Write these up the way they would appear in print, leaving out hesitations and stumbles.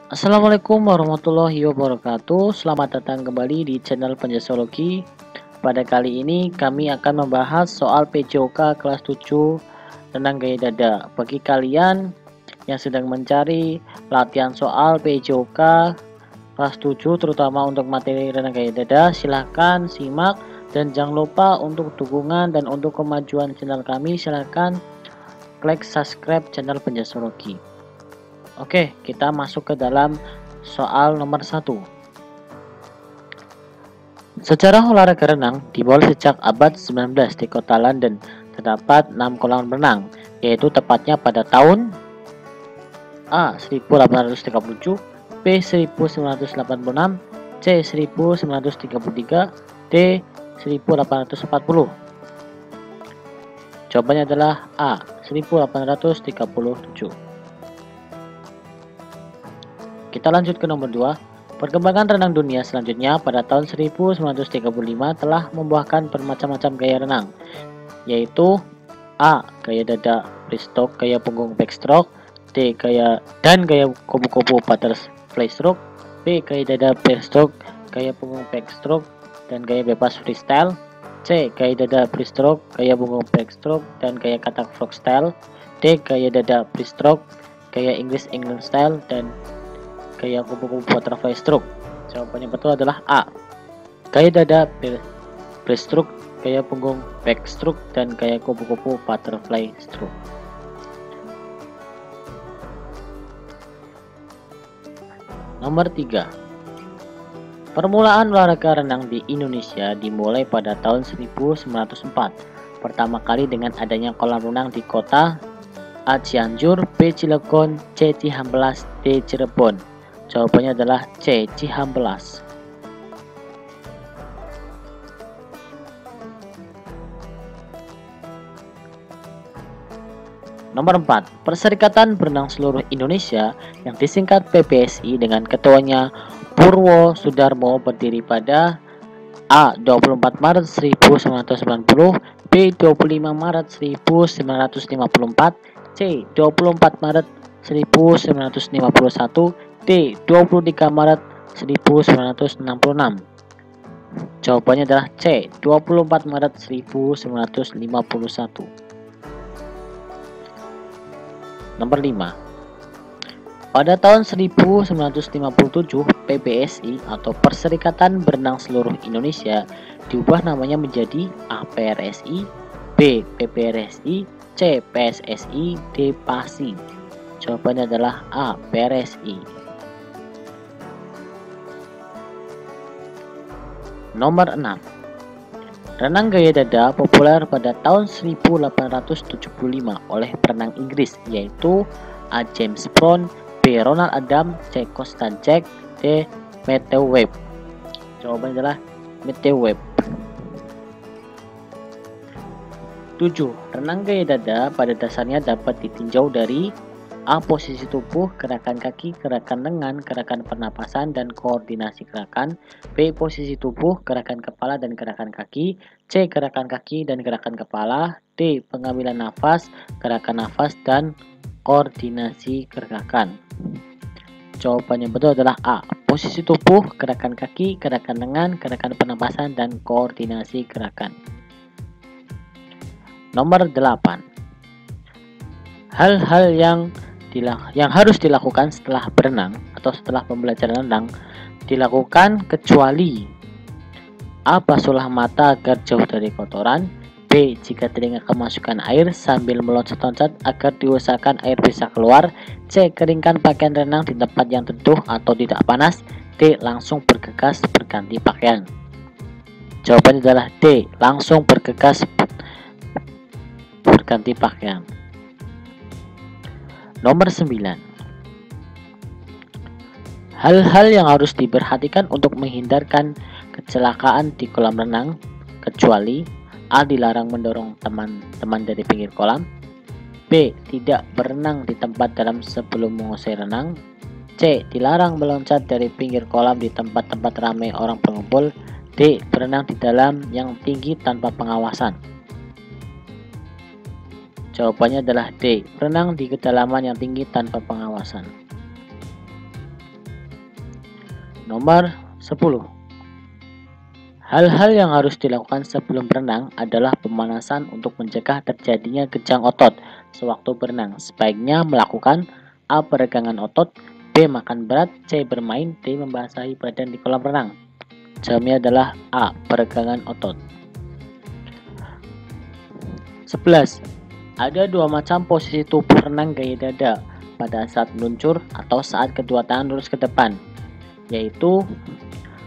Assalamualaikum warahmatullahi wabarakatuh. Selamat datang kembali di channel Penjasologi. Pada kali ini kami akan membahas soal PJOK kelas 7 Renang Gaya Dada. Bagi kalian yang sedang mencari latihan soal PJOK kelas 7 terutama untuk materi Renang Gaya Dada, silahkan simak dan jangan lupa untuk dukungan dan untuk kemajuan channel kami silahkan klik subscribe channel Penjasologi. Oke, kita masuk ke dalam soal nomor 1. Sejarah olahraga renang dimulai sejak abad 19 di kota London. Terdapat 6 kolam renang, yaitu tepatnya pada tahun A. 1837, B. 1986, C. 1933, D. 1840. Jawabannya adalah A. 1837. Kita lanjut ke nomor 2. Perkembangan renang dunia selanjutnya pada tahun 1935 telah membuahkan bermacam-macam gaya renang, yaitu A. Gaya dada breaststroke gaya punggung backstroke, D. Gaya kupu-kupu butterfly stroke, B. Gaya dada breaststroke gaya punggung backstroke dan gaya bebas freestyle, C. Gaya dada breaststroke gaya punggung backstroke dan gaya katak frog style, D. Gaya dada breaststroke gaya English England style dan gaya kupu-kupu butterfly stroke. Jawabannya betul adalah A. Gaya dada breaststroke, gaya punggung backstroke dan gaya kupu-kupu butterfly stroke. Nomor 3. Permulaan olahraga renang di Indonesia dimulai pada tahun 1904. Pertama kali dengan adanya kolam renang di kota A. Cianjur, B. Cilegon, C. Cihampelas, D. Cirebon. Jawabannya adalah C. Cihampelas. Nomor 4. Perserikatan Berenang Seluruh Indonesia yang disingkat PBSI dengan ketuanya Purwo Sudarmo berdiri pada A. 24 Maret 1990, B. 25 Maret 1954, C. 24 Maret 1951, D. 23 Maret 1966. Jawabannya adalah C. 24 Maret 1951. Nomor 5. Pada tahun 1957, PBSI atau Perserikatan Berenang Seluruh Indonesia diubah namanya menjadi A. PRSI, B. PPRSI, C. PSSI, D. PASI. Jawabannya adalah A. PRSI. Nomor 6. Renang gaya dada populer pada tahun 1875 oleh perenang Inggris yaitu A. James Brown, B. Ronald Adam, C. Constant Jack, D. Matthew Webb. Jawabannya adalah Matthew Webb. 7. Renang gaya dada pada dasarnya dapat ditinjau dari A. Posisi tubuh, gerakan kaki, gerakan lengan, gerakan pernapasan, dan koordinasi gerakan. B. Posisi tubuh, gerakan kepala dan gerakan kaki. C. Gerakan kaki dan gerakan kepala. D. Pengambilan nafas, gerakan nafas, dan koordinasi gerakan. Jawabannya betul adalah A. Posisi tubuh, gerakan kaki, gerakan lengan, gerakan pernapasan, dan koordinasi gerakan. Nomor 8. Hal-hal yang harus dilakukan setelah berenang atau setelah pembelajaran renang dilakukan kecuali A. Basuhlah mata agar jauh dari kotoran, B. Jika telinga kemasukan air sambil meloncat-loncat agar diusahakan air bisa keluar, C. Keringkan pakaian renang di tempat yang teduh atau tidak panas, D. Langsung bergegas berganti pakaian. Jawabannya adalah D. Langsung bergegas berganti pakaian. Nomor 9. Hal-hal yang harus diperhatikan untuk menghindarkan kecelakaan di kolam renang kecuali A. Dilarang mendorong teman-teman dari pinggir kolam, B. Tidak berenang di tempat dalam sebelum menguasai renang, C. Dilarang meloncat dari pinggir kolam di tempat-tempat ramai orang berkumpul, D. Berenang di dalam yang tinggi tanpa pengawasan. Jawabannya adalah D. Berenang di kedalaman yang tinggi tanpa pengawasan. Nomor 10. Hal-hal yang harus dilakukan sebelum berenang adalah pemanasan untuk mencegah terjadinya kejang otot sewaktu berenang. Sebaiknya melakukan A. Peregangan otot, B. Makan berat, C. Bermain, D. Membasahi badan di kolam renang. Jawabnya adalah A. Peregangan otot. 11. Ada dua macam posisi tubuh renang gaya dada pada saat meluncur atau saat kedua tangan lurus ke depan, yaitu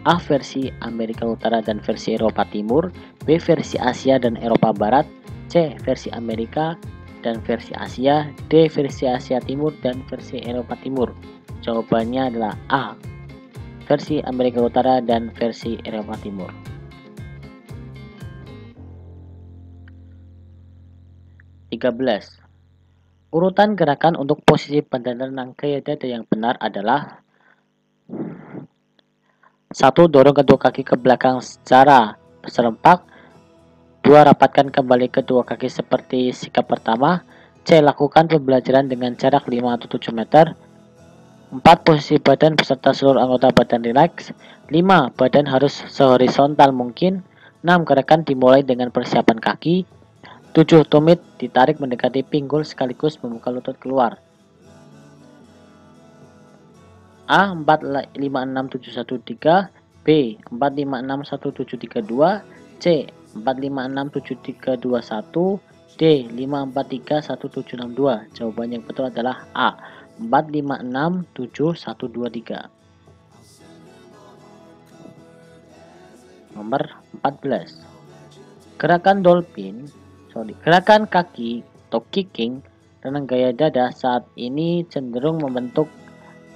A. Versi Amerika Utara dan versi Eropa Timur, B. Versi Asia dan Eropa Barat, C. Versi Amerika dan versi Asia, D. Versi Asia Timur dan versi Eropa Timur. Jawabannya adalah A. Versi Amerika Utara dan versi Eropa Timur. 13. Urutan gerakan untuk posisi badan renang gaya dada yang benar adalah 1. Dorong kedua kaki ke belakang secara serempak. 2. Rapatkan kembali kedua kaki seperti sikap pertama. C. Lakukan pembelajaran dengan jarak 5 atau 7 meter. 4. Posisi badan beserta seluruh anggota badan rileks. 5. Badan harus sehorizontal mungkin. 6. Gerakan dimulai dengan persiapan kaki. 7. Tumit ditarik mendekati pinggul sekaligus membuka lutut keluar. A. 4567113, B. 4561732, C. 4567321, D. 5431762. Jawaban yang betul adalah A. 4567123. Nomor 14. Gerakan kaki atau kicking renang gaya dada saat ini cenderung membentuk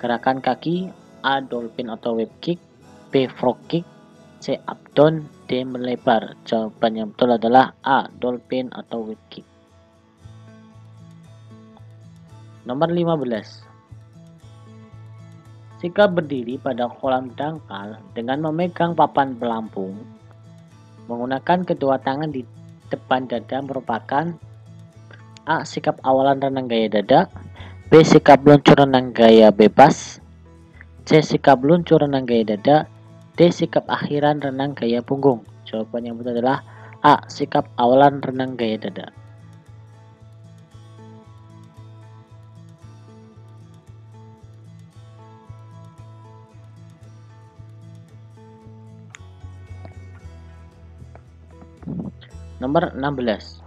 gerakan kaki. A. Dolphin atau wave kick, B. frog kick, C. up down, D. melebar. Jawaban yang betul adalah A. Dolphin atau wave kick. Nomor 15. Sikap berdiri pada kolam dangkal dengan memegang papan pelampung menggunakan kedua tangan di depan dada merupakan A. Sikap awalan renang gaya dada, B. Sikap luncur renang gaya bebas, C. Sikap luncur renang gaya dada, D. Sikap akhiran renang gaya punggung. Jawaban yang betul adalah A. Sikap awalan renang gaya dada. Nomor 16.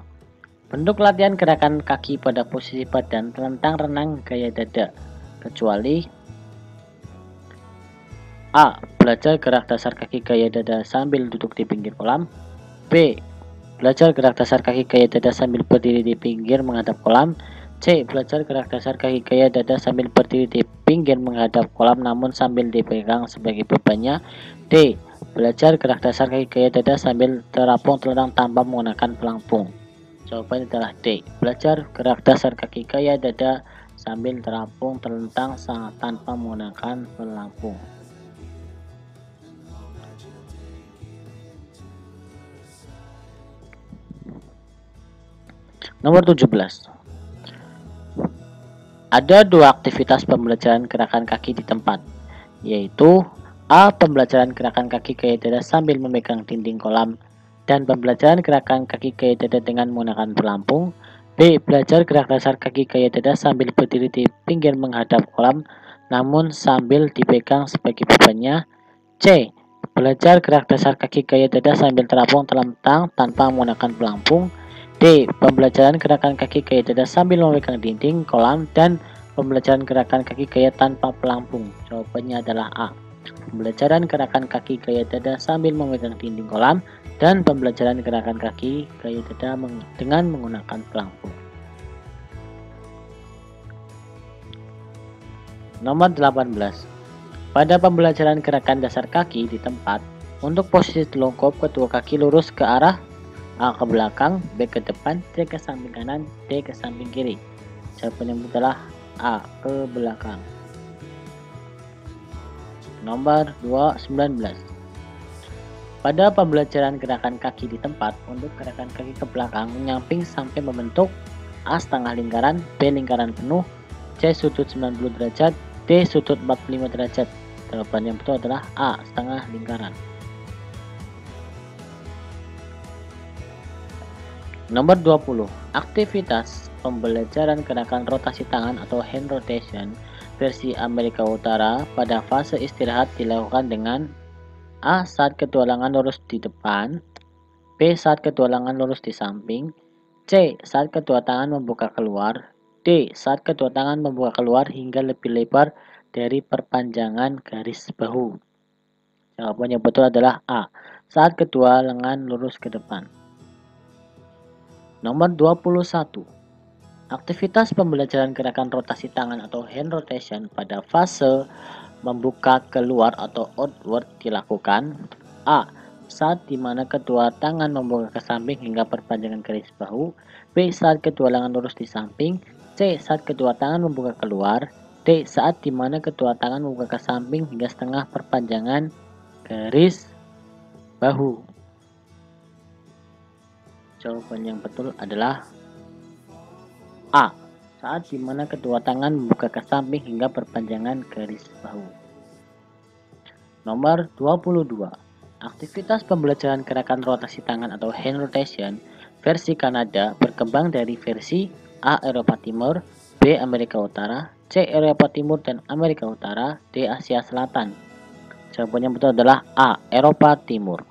Bentuk latihan gerakan kaki pada posisi badan telentang renang gaya dada, kecuali A. Belajar gerak dasar kaki gaya dada sambil duduk di pinggir kolam, B. Belajar gerak dasar kaki gaya dada sambil berdiri di pinggir menghadap kolam, C. Belajar gerak dasar kaki gaya dada sambil berdiri di pinggir menghadap kolam namun sambil dipegang sebagai bebannya, D. Belajar gerak dasar kaki gaya dada sambil terapung telentang tanpa menggunakan pelampung. Jawabannya adalah D. Belajar gerak dasar kaki gaya dada sambil terapung telentang tanpa menggunakan pelampung. Nomor 17. Ada dua aktivitas pembelajaran gerakan kaki di tempat, yaitu A. Pembelajaran gerakan kaki gaya dada sambil memegang dinding kolam dan pembelajaran gerakan kaki gaya dada dengan menggunakan pelampung, B. Belajar gerak dasar kaki gaya dada sambil berdiri di pinggir menghadap kolam namun sambil dipegang sebagai bebannya, C. Belajar gerak dasar kaki gaya dada sambil terapung telentang tanpa menggunakan pelampung, D. Pembelajaran gerakan kaki gaya dada sambil memegang dinding kolam dan pembelajaran gerakan kaki gaya tanpa pelampung. Jawabannya adalah A. Pembelajaran gerakan kaki gaya dada sambil memegang dinding kolam dan pembelajaran gerakan kaki gaya dada dengan menggunakan pelampung. Nomor 18. Pada pembelajaran gerakan dasar kaki di tempat, untuk posisi telungkup kedua kaki lurus ke arah A. Ke belakang, B. ke depan, C. ke samping kanan, D. ke samping kiri. Jawaban yang betul adalah A. Ke belakang. Nomor 19. Pada pembelajaran gerakan kaki di tempat, untuk gerakan kaki ke belakang menyamping sampai membentuk A. Setengah lingkaran, B. Lingkaran penuh, C. Sudut 90 derajat, D. Sudut 45 derajat. Jawaban yang betul adalah A. Setengah lingkaran. Nomor 20. Aktivitas pembelajaran gerakan rotasi tangan atau hand rotation versi Amerika Utara pada fase istirahat dilakukan dengan A. Saat kedua lengan lurus di depan, B. Saat kedua lengan lurus di samping, C. Saat kedua tangan membuka keluar, D. Saat kedua tangan membuka keluar hingga lebih lebar dari perpanjangan garis bahu. Jawaban yang betul adalah A. Saat kedua lengan lurus ke depan. Nomor 21. Aktivitas pembelajaran gerakan rotasi tangan atau hand rotation pada fase membuka keluar atau outward dilakukan A. Saat dimana kedua tangan membuka ke samping hingga perpanjangan garis bahu, B. Saat kedua lengan lurus di samping, C. Saat kedua tangan membuka keluar, D. Saat dimana kedua tangan membuka ke samping hingga setengah perpanjangan garis bahu. Jawaban yang betul adalah A. Saat dimana kedua tangan membuka ke samping hingga perpanjangan garis bahu. Nomor 22. Aktivitas pembelajaran gerakan rotasi tangan atau hand rotation versi Kanada berkembang dari versi A. Eropa Timur, B. Amerika Utara, C. Eropa Timur dan Amerika Utara, D. Asia Selatan. Jawaban yang betul adalah A. Eropa Timur.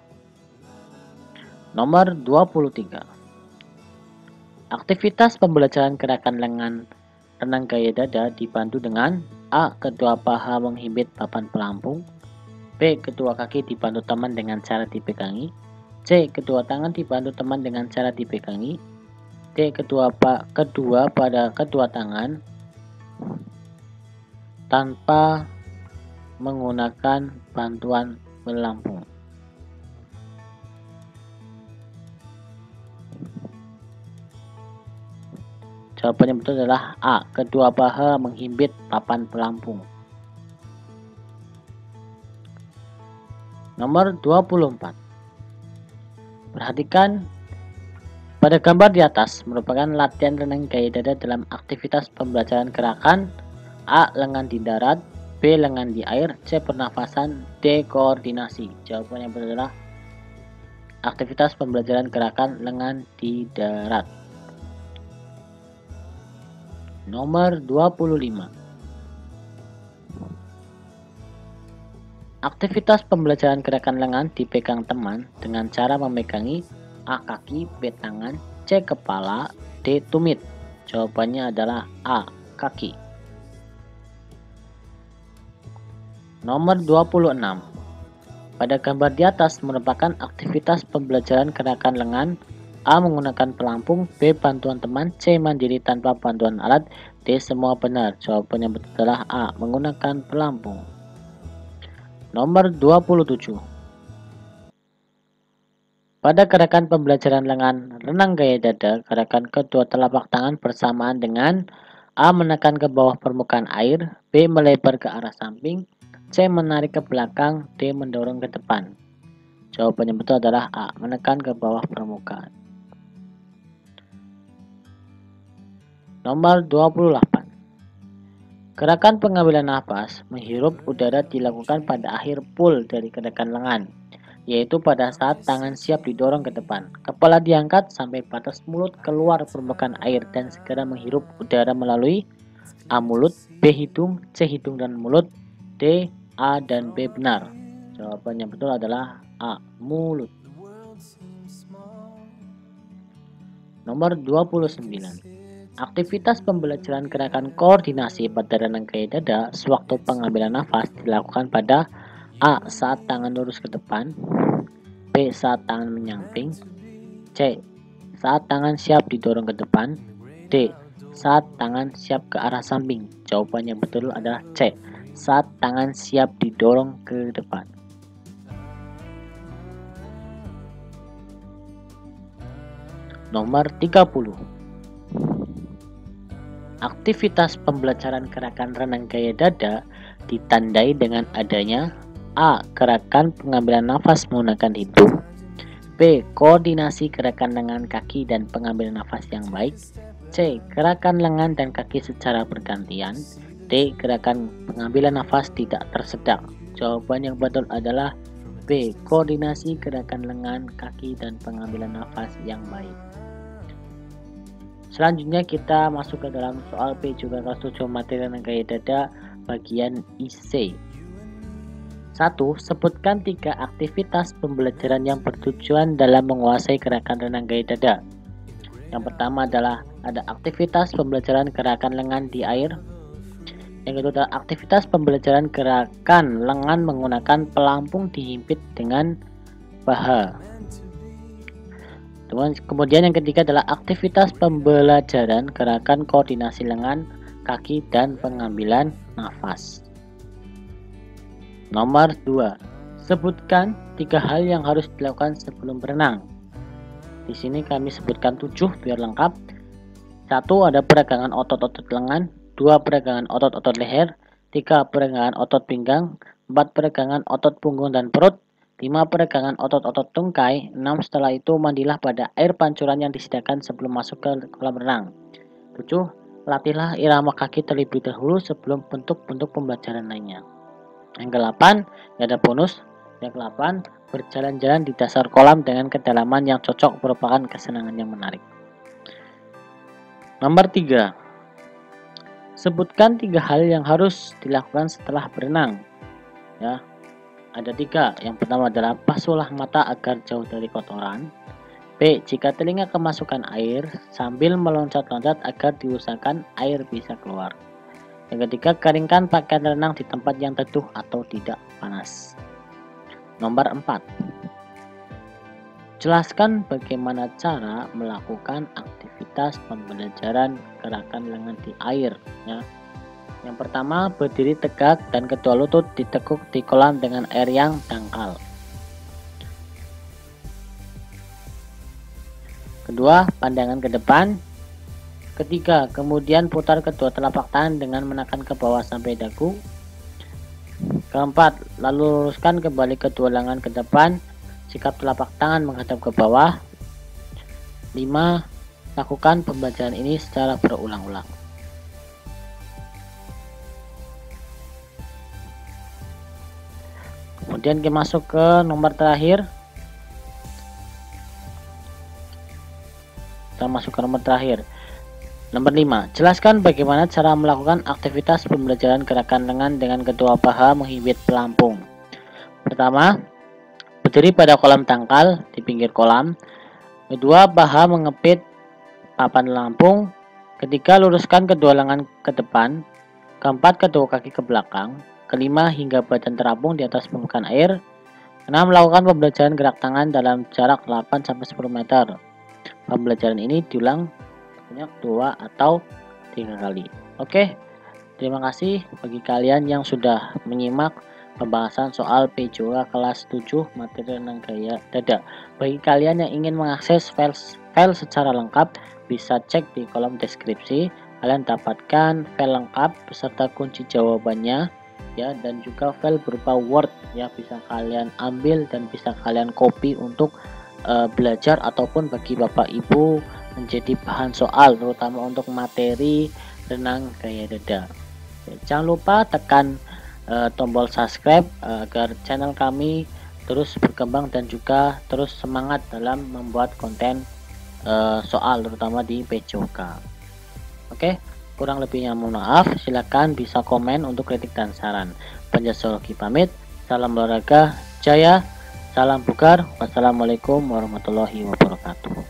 Nomor 23. Aktivitas pembelajaran gerakan lengan renang gaya dada dibantu dengan A. Kedua paha menghimpit papan pelampung, B. Kedua kaki dibantu teman dengan cara dipegangi, C. Kedua tangan dibantu teman dengan cara dipegangi, D. Kedua pada kedua tangan tanpa menggunakan bantuan pelampung. Jawaban yang betul adalah A. Kedua paha menghimpit papan pelampung. Nomor 24. Perhatikan pada gambar di atas merupakan latihan renang gaya dada dalam aktivitas pembelajaran gerakan A. Lengan di darat, B. Lengan di air, C. Pernafasan, D. Koordinasi. Jawaban yang betul adalah aktivitas pembelajaran gerakan lengan di darat. Nomor 25. Aktivitas pembelajaran gerakan lengan dipegang teman dengan cara memegangi A. Kaki, B. Tangan, C. Kepala, D. Tumit. Jawabannya adalah A. Kaki. Nomor 26. Pada gambar di atas merupakan aktivitas pembelajaran gerakan lengan A. Menggunakan pelampung, B. Bantuan teman, C. Mandiri tanpa bantuan alat, D. Semua benar. Jawabannya betul adalah A. Menggunakan pelampung. Nomor 27. Pada gerakan pembelajaran lengan renang gaya dada, gerakan kedua telapak tangan bersamaan dengan A. Menekan ke bawah permukaan air, B. Melebar ke arah samping, C. Menarik ke belakang, D. Mendorong ke depan. Jawaban yang betul adalah A. Menekan ke bawah permukaan. Nomor 28. Gerakan pengambilan nafas menghirup udara dilakukan pada akhir pull dari gerakan lengan, yaitu pada saat tangan siap didorong ke depan, kepala diangkat sampai batas mulut keluar permukaan air dan segera menghirup udara melalui A. Mulut, B. Hidung, C. Hidung dan mulut, D. A dan B benar. Jawaban yang betul adalah A. Mulut. Nomor 29. Aktivitas pembelajaran gerakan koordinasi pada renang gaya dada sewaktu pengambilan nafas dilakukan pada A. Saat tangan lurus ke depan, B. Saat tangan menyamping, C. Saat tangan siap didorong ke depan, D. Saat tangan siap ke arah samping. Jawaban yang betul adalah C. Saat tangan siap didorong ke depan. Nomor 30. Aktivitas pembelajaran gerakan renang gaya dada ditandai dengan adanya A. Gerakan pengambilan nafas menggunakan hidung, B. Koordinasi gerakan lengan kaki dan pengambilan nafas yang baik, C. Gerakan lengan dan kaki secara bergantian, D. Gerakan pengambilan nafas tidak tersedak. Jawaban yang betul adalah B. Koordinasi gerakan lengan, kaki, dan pengambilan nafas yang baik. Selanjutnya kita masuk ke dalam soal P juga kelas 7 materi renang gaya dada bagian IC. 1. Sebutkan 3 aktivitas pembelajaran yang bertujuan dalam menguasai gerakan renang gaya dada. Yang pertama adalah ada aktivitas pembelajaran gerakan lengan di air. Yang kedua adalah aktivitas pembelajaran gerakan lengan menggunakan pelampung dihimpit dengan paha. Kemudian yang ketiga adalah aktivitas pembelajaran gerakan koordinasi lengan, kaki, dan pengambilan nafas. Nomor 2. Sebutkan 3 hal yang harus dilakukan sebelum berenang. Di sini kami sebutkan 7 biar lengkap. 1. Ada peregangan otot-otot lengan, 2. Peregangan otot-otot leher, 3. Peregangan otot pinggang, 4. Peregangan otot punggung dan perut, 5. Peregangan otot-otot tungkai, 6. Setelah itu mandilah pada air pancuran yang disediakan sebelum masuk ke kolam renang. 7. Latihlah irama kaki terlebih dahulu sebelum bentuk-bentuk pembelajaran lainnya. Yang ke-8, ada bonus. Yang ke-8, berjalan-jalan di dasar kolam dengan kedalaman yang cocok merupakan kesenangan yang menarik. Nomor 3. Sebutkan 3 hal yang harus dilakukan setelah berenang. Ya, ada 3. Yang pertama adalah basuhlah mata agar jauh dari kotoran. B. Jika telinga kemasukan air, sambil meloncat-loncat agar diusahakan air bisa keluar. Yang ketiga, keringkan pakaian renang di tempat yang teduh atau tidak panas. Nomor 4. Jelaskan bagaimana cara melakukan aktivitas pembelajaran gerakan lengan di air. Ya. Yang pertama, berdiri tegak dan kedua lutut ditekuk di kolam dengan air yang dangkal. Kedua, pandangan ke depan. Ketiga, kemudian putar kedua telapak tangan dengan menekan ke bawah sampai dagu. Keempat, lalu luruskan kembali kedua lengan ke depan, sikap telapak tangan menghadap ke bawah. 5. Lakukan pembelajaran ini secara berulang-ulang. Kemudian kita masuk ke nomor terakhir. Kita masuk ke nomor terakhir. Nomor 5. Jelaskan bagaimana cara melakukan aktivitas pembelajaran gerakan lengan dengan kedua paha menghimpit pelampung. Pertama, berdiri pada kolam dangkal di pinggir kolam. Kedua, paha mengepit papan lampung. Ketiga, luruskan kedua lengan ke depan. Keempat, kedua kaki ke belakang. Kelima, hingga badan terapung di atas permukaan air. 6. Melakukan pembelajaran gerak tangan dalam jarak 8-10 meter. Pembelajaran ini diulang sebanyak 2 atau 3 kali. Oke, terima kasih bagi kalian yang sudah menyimak pembahasan soal PJOA kelas 7 materi renang gaya dada. Bagi kalian yang ingin mengakses file secara lengkap, bisa cek di kolom deskripsi. Kalian dapatkan file lengkap beserta kunci jawabannya ya, dan juga file berupa Word ya, bisa kalian ambil dan bisa kalian copy untuk belajar ataupun bagi Bapak Ibu menjadi bahan soal, terutama untuk materi renang gaya dada. Jangan lupa tekan tombol subscribe agar channel kami terus berkembang dan juga terus semangat dalam membuat konten soal, terutama di PJOK. Oke, kurang lebihnya mohon maaf. Silakan bisa komen untuk kritik dan saran. Panjasologi pamit. Salam olahraga jaya, salam bugar. Wassalamualaikum warahmatullahi wabarakatuh.